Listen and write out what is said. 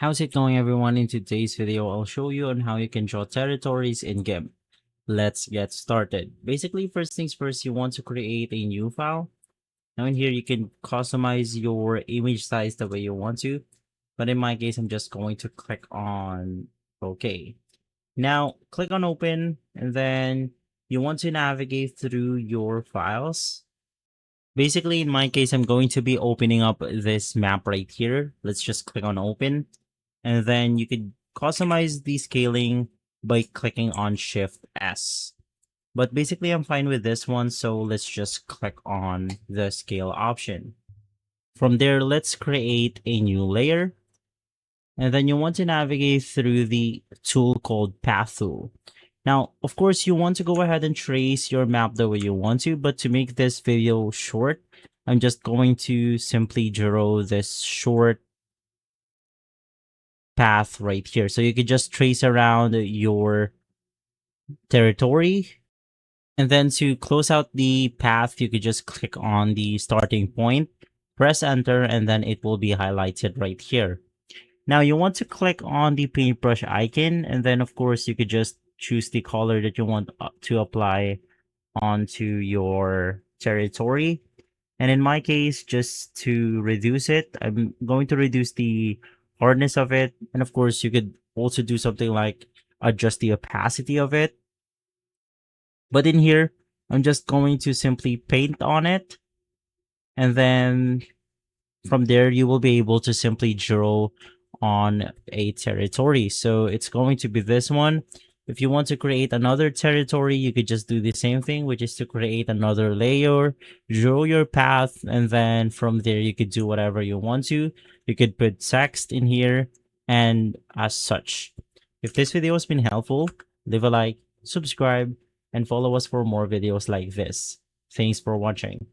How's it going, everyone? In today's video, I'll show you on how you can draw territories in GIMP. Let's get started. Basically, first things first, you want to create a new file. Now in here, you can customize your image size the way you want to. But in my case, I'm just going to click on OK. Now, click on Open, and then you want to navigate through your files. Basically, in my case, I'm going to be opening up this map right here. Let's just click on Open. And then you could customize the scaling by clicking on Shift S. But basically, I'm fine with this one, so let's just click on the scale option. From there, let's create a new layer. And then you want to navigate through the tool called Path Tool. Now, of course, you want to go ahead and trace your map the way you want to, but to make this video short, I'm just going to simply draw this short path right here. So you could just trace around your territory. And then to close out the path, you could just click on the starting point, press enter, and then it will be highlighted right here. Now you want to click on the paintbrush icon, and then of course you could just choose the color that you want to apply onto your territory. And in my case, just to reduce it, I'm going to reduce the hardness of it. And of course, you could also do something like adjust the opacity of it. But in here, I'm just going to simply paint on it. And then from there, you will be able to simply draw on a territory. So it's going to be this one. If you want to create another territory, you could just do the same thing, which is to create another layer, draw your path, and then from there you could do whatever you want to. You could put text in here and as such. If this video has been helpful, leave a like, subscribe, and follow us for more videos like this. Thanks for watching.